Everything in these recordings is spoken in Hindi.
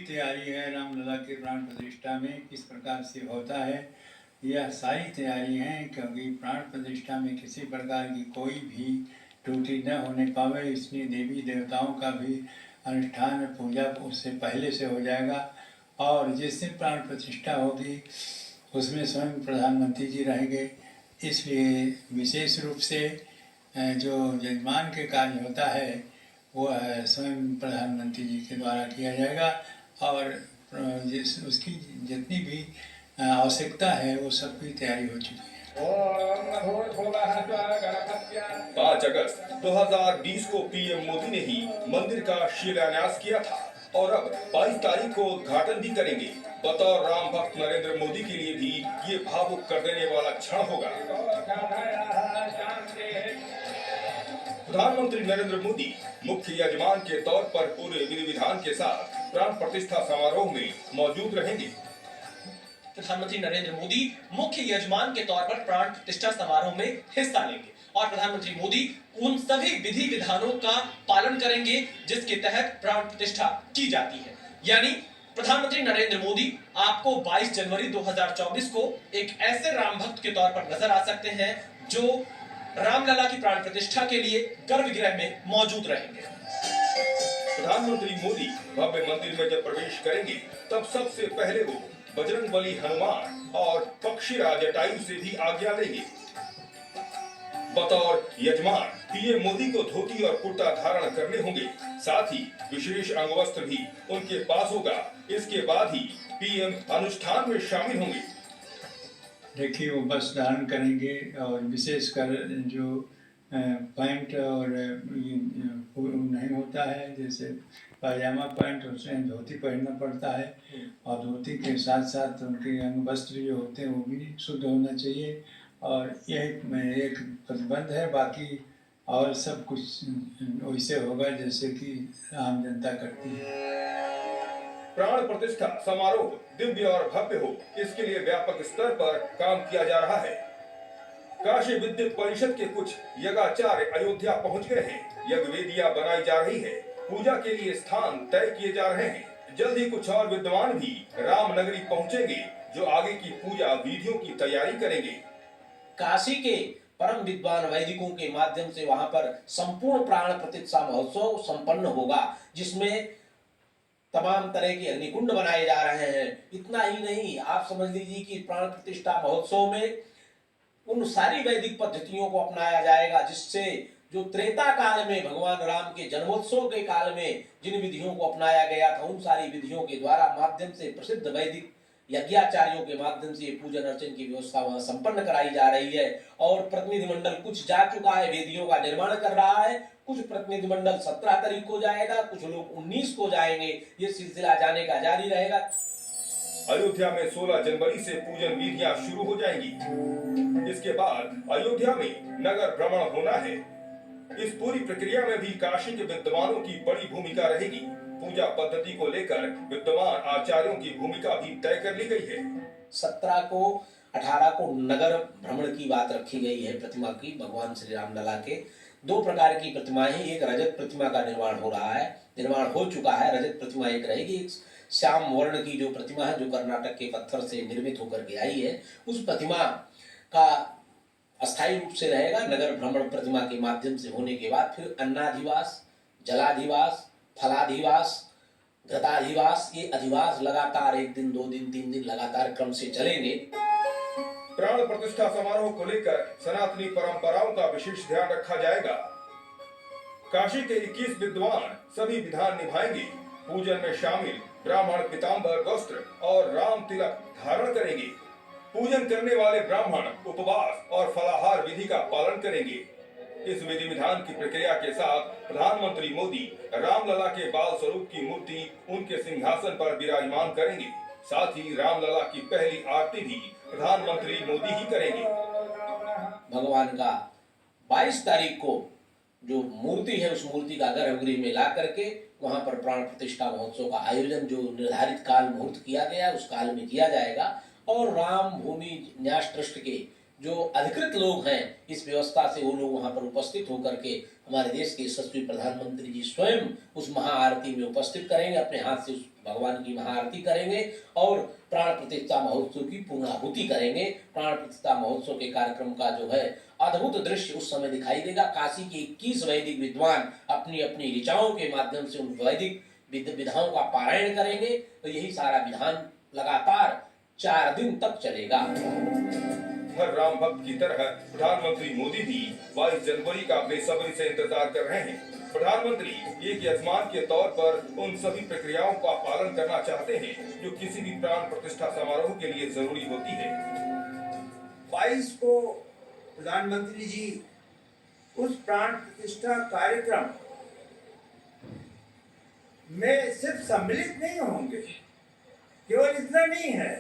तैयारी है रामलला के प्राण प्रतिष्ठा में, किस प्रकार से होता है, यह सारी तैयारी है, क्योंकि प्राण प्रतिष्ठा में किसी प्रकार की कोई भी त्रुटि न होने पावे, इसलिए देवी देवताओं का भी अनुष्ठान पूजा उससे पहले से हो जाएगा। और जिस दिन प्राण प्रतिष्ठा होगी उसमें स्वयं प्रधानमंत्री जी रहेंगे, इसलिए विशेष रूप से जो यजमान के कार्य होता है वो स्वयं प्रधानमंत्री जी के द्वारा किया जाएगा। और उसकी जितनी भी आवश्यकता है वो सब की तैयारी हो चुकी है। 5 अगस्त 2020 को पीएम मोदी ने ही मंदिर का शिलान्यास किया था और अब 22 तारीख को उद्घाटन भी करेंगे। बतौर राम भक्त नरेंद्र मोदी के लिए भी ये भावुक कर देने वाला क्षण होगा। प्रधानमंत्री नरेंद्र मोदी मुख्य यजमान के तौर पर पूरे विधि विधान के साथ प्राण प्रतिष्ठा समारोह में मौजूद रहेंगे। प्रधानमंत्री नरेंद्र मोदी मुख्य यजमान के तौर पर प्राण प्रतिष्ठा समारोह में हिस्सा लेंगे और प्रधानमंत्री मोदी उन सभी विधि विधानों का पालन करेंगे जिसके तहत प्राण प्रतिष्ठा की जाती है। यानी प्रधानमंत्री नरेंद्र मोदी आपको 22 जनवरी 2024 को एक ऐसे राम भक्त के तौर पर नजर आ सकते हैं जो रामलला की प्राण प्रतिष्ठा के लिए गर्भगृह में मौजूद रहेंगे। प्रधानमंत्री मोदी भव्य मंदिर में जब प्रवेश करेंगे तब सबसे पहले वो बजरंगबली हनुमान और पक्षीराज जटायु से भी आज्ञा लेंगे। बतौर यजमान पीएम मोदी को धोती और कुर्ता धारण करने होंगे, साथ ही विशेष अंगवस्त्र भी उनके पास होगा। इसके बाद ही पीएम अनुष्ठान में शामिल होंगे। देखिए वो वस्त्र धारण करेंगे और विशेषकर जो पैंट और नहीं होता है, जैसे पायजामा पैंट उसमें धोती पहनना पड़ता है और धोती के साथ साथ उनके अंग वस्त्र जो होते हैं वो भी शुद्ध होना चाहिए। और यह एक प्रतिबंध है, बाकी और सब कुछ वैसे होगा जैसे कि आम जनता करती है। प्राण प्रतिष्ठा समारोह दिव्य और भव्य हो, इसके लिए व्यापक स्तर पर काम किया जा रहा है। काशी विद्युत परिषद के कुछ यज्ञाचार्य अयोध्या पहुंच गए हैं। यज्ञ वेदियां बनाई जा रही है, पूजा के लिए स्थान तय किए जा रहे हैं। जल्द ही कुछ और विद्वान भी रामनगरी पहुंचेंगे जो आगे की पूजा विधियों की तैयारी करेंगे। काशी के परम विद्वान वैदिकों के माध्यम से वहां पर संपूर्ण प्राण प्रतिष्ठा महोत्सव संपन्न होगा, जिसमें तमाम तरह के अग्निकुंड बनाए जा रहे हैं। इतना ही नहीं, आप समझ लीजिए कि प्राण प्रतिष्ठा महोत्सव में उन सारी वैदिक पद्धतियों को अपनाया जाएगा जिससे जो त्रेता काल में भगवान राम के जन्मोत्सव के काल में जिन विधियों को अपनाया गया था, उन सारी विधियों के द्वारा माध्यम से प्रसिद्ध वैदिक यज्ञाचार्यों के माध्यम से पूजन अर्चन की व्यवस्था वहां संपन्न कराई जा रही है। और प्रतिनिधिमंडल कुछ जा चुका है, वेदियों का निर्माण कर रहा है। कुछ प्रतिनिधिमंडल 17 तारीख को जाएगा, कुछ लोग 19 को जाएंगे। ये सिलसिला जाने का जारी रहेगा। अयोध्या में 16 जनवरी से पूजन विधियां शुरू हो जाएंगी। इसके बाद अयोध्या में नगर भ्रमण होना है। इस पूरी प्रक्रिया में भी काशी के विद्वानों की बड़ी भूमिका रहेगी। पूजा पद्धति को लेकर विद्वान आचार्यों की भूमिका भी तय कर ली गई है। 17 को 18 को नगर भ्रमण की बात रखी गई है। प्रतिमा की भगवान श्री रामलला के 2 प्रकार की प्रतिमाएं हैं। एक रजत प्रतिमा का निर्माण हो रहा है, निर्माण हो चुका है। रजत प्रतिमा एक रहेगी। एक श्याम वर्ण की जो प्रतिमा है, जो कर्नाटक के पत्थर से निर्मित होकर के आई है, उस प्रतिमा का अस्थायी रूप से रहेगा। नगर भ्रमण प्रतिमा के माध्यम से होने के बाद फिर अन्नाधिवास, जलाधिवास, फलाधिवास, घृताधिवास, ये अधिवास लगातार 1 दिन 2 दिन 3 दिन लगातार क्रम से चलेंगे। प्राण प्रतिष्ठा समारोह को लेकर सनातनी परंपराओं का विशेष ध्यान रखा जाएगा। काशी के 21 विद्वान सभी विधान निभाएंगे। पूजन में शामिल ब्राह्मण पीताम्बर वस्त्र और राम तिलक धारण करेंगे। पूजन करने वाले ब्राह्मण उपवास और फलाहार विधि का पालन करेंगे। इस विधि विधान की प्रक्रिया के साथ प्रधानमंत्री मोदी रामलला के बाल स्वरूप की मूर्ति उनके सिंहासन पर विराजमान करेंगे। साथ ही रामलला की पहली आरती भी प्रधानमंत्री मोदी ही करेंगे। भगवान का 22 तारीख को जो मूर्ति है, उस मूर्ति का गर्भगृह में ला करके वहां पर प्राण प्रतिष्ठा महोत्सव का आयोजन जो निर्धारित काल मुहूर्त किया गया, उस काल में किया जाएगा। और राम भूमि न्यास ट्रस्ट के जो अधिकृत लोग हैं इस व्यवस्था से, वो लोग वहां पर उपस्थित होकर के हमारे देश के यशस्वी प्रधानमंत्री जी स्वयं उस महाआरती में उपस्थित करेंगे, अपने हाथ से उस भगवान की महाआरती करेंगे और प्राण प्रतिष्ठा महोत्सव की पूर्णाहुति करेंगे। प्राण प्रतिष्ठा महोत्सव के कार्यक्रम का जो है अद्भुत दृश्य उस समय दिखाई देगा। काशी के 21 वैदिक विद्वान अपनी अपनी ऋचाओं के माध्यम से उन वैदिक विधाओं का पारायण करेंगे। तो यही सारा विधान लगातार 4 दिन तक चलेगा। हर राम भक्त की तरह प्रधानमंत्री मोदी भी 22 जनवरी का बेसब्री से इंतजार कर रहे हैं। प्रधानमंत्री एक यजमान के तौर पर उन सभी प्रक्रियाओं का पालन करना चाहते हैं जो किसी भी प्राण प्रतिष्ठा समारोह के लिए जरूरी होती है। 22 को प्रधानमंत्री जी उस प्राण प्रतिष्ठा कार्यक्रम में सिर्फ सम्मिलित नहीं होंगे, केवल इतना नहीं है,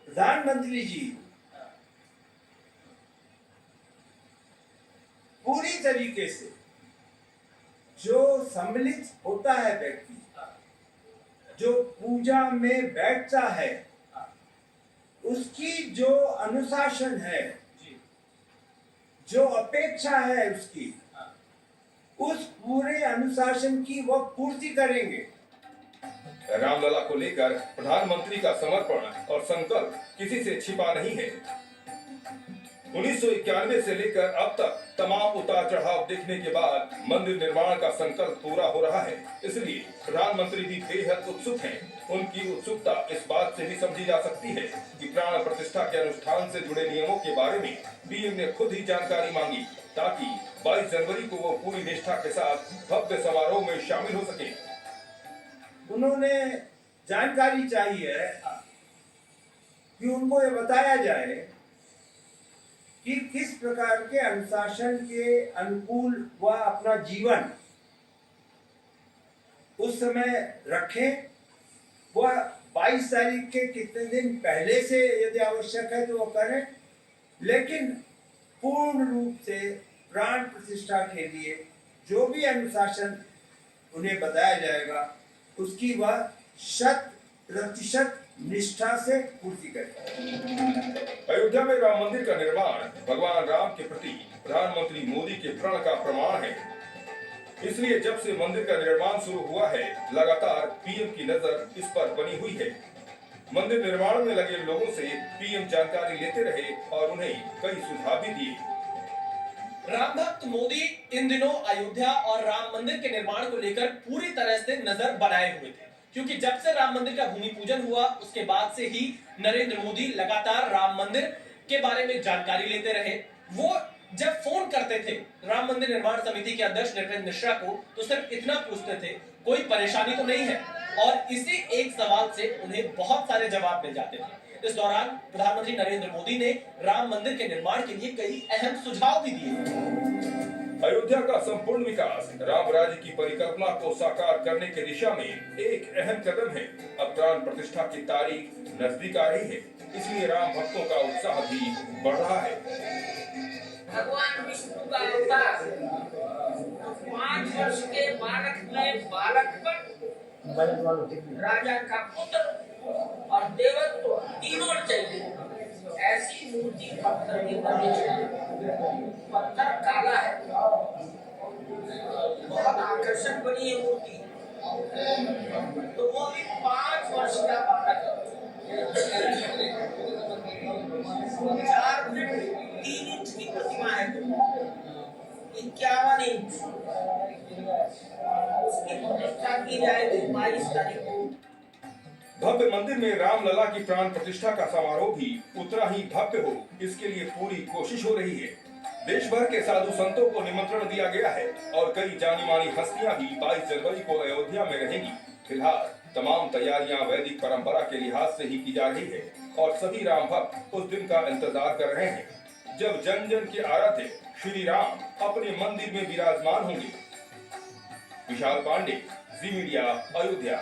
प्रधानमंत्री जी पूरी तरीके से जो सम्मिलित होता है व्यक्ति, जो पूजा में बैठता है, उसकी जो अनुशासन है, जो अपेक्षा है उसकी, उस पूरे अनुशासन की वह पूर्ति करेंगे। रामलला को लेकर प्रधानमंत्री का समर्पण और संकल्प किसी से छिपा नहीं है। 1991 से लेकर अब तक तमाम उतार चढ़ाव देखने के बाद मंदिर निर्माण का संकल्प पूरा हो रहा है, इसलिए प्रधानमंत्री भी बेहद उत्सुक हैं। उनकी उत्सुकता इस बात से भी समझी जा सकती है कि प्राण प्रतिष्ठा के अनुष्ठान से जुड़े नियमों के बारे में पीएम ने खुद ही जानकारी मांगी, ताकि 22 जनवरी को वो पूरी निष्ठा के साथ भव्य समारोह में शामिल हो सके। उन्होंने जानकारी चाहिए कि उनको ये बताया जाए कि किस प्रकार के अनुशासन के अनुकूल वह अपना जीवन उस समय रखें। वह 22 तारीख के कितने दिन पहले से यदि आवश्यक है तो वो करें, लेकिन पूर्ण रूप से प्राण प्रतिष्ठा के लिए जो भी अनुशासन उन्हें बताया जाएगा उसकी वह 100% निष्ठा से पूर्ति करें। अयोध्या में राम मंदिर का निर्माण भगवान राम के प्रति प्रधानमंत्री मोदी के प्रण का प्रमाण है। इसलिए जब से मंदिर का निर्माण शुरू हुआ है, लगातार पीएम की नजर इस पर बनी हुई है। मंदिर निर्माण में लगे लोगों से पीएम जानकारी लेते रहे और उन्हें कई सुझाव भी दिए। राम भक्त मोदी इन दिनों अयोध्या और राम मंदिर के निर्माण को लेकर पूरी तरह से नजर बनाए हुए थे, क्योंकि जब से राम मंदिर का भूमि पूजन हुआ उसके बाद से ही नरेंद्र मोदी लगातार राम मंदिर के बारे में जानकारी लेते रहे। वो जब फोन करते थे राम मंदिर निर्माण समिति के अध्यक्ष नृपेंद्र मिश्रा को, तो सिर्फ इतना पूछते थे कोई परेशानी तो नहीं है, और इसी एक सवाल से उन्हें बहुत सारे जवाब मिल जाते थे। इस दौरान प्रधानमंत्री नरेंद्र मोदी ने राम मंदिर के निर्माण के लिए कई अहम सुझाव भी दिए। अयोध्या का संपूर्ण विकास राम राज्य की परिकल्पना को साकार करने की दिशा में एक अहम कदम है। अब प्राण प्रतिष्ठा की तारीख नजदीक आ रही है, इसलिए राम भक्तों का उत्साह भी बढ़ रहा है। भगवान विष्णु का अवतार 5 वर्ष के बालक में बालकपन, राजा का पुत्र और देवत्व तीनों चाहिए। ऐसी मूर्ति पत्थर की बनी है, पत्थर काला है, बहुत आकर्षक बनी है मूर्ति। तो वो भी 5 वर्ष का बालक, 4 फीट 3 इंच की प्रतिमा है, 51 इंच। उसकी प्रतिष्ठा की जाएगी 22 तारीख को। भव्य मंदिर में रामलला की प्राण प्रतिष्ठा का समारोह भी उतना ही भव्य हो, इसके लिए पूरी कोशिश हो रही है। देश भर के साधु संतों को निमंत्रण दिया गया है और कई जानी मानी हस्तियां भी 22 जनवरी को अयोध्या में रहेंगी। फिलहाल तमाम तैयारियां वैदिक परंपरा के लिहाज से ही की जा रही है और सभी राम भक्त उस दिन का इंतजार कर रहे हैं जब जन जन के आराध्य श्री राम अपने मंदिर में विराजमान होंगे। विशाल पांडे, जी मीडिया, अयोध्या।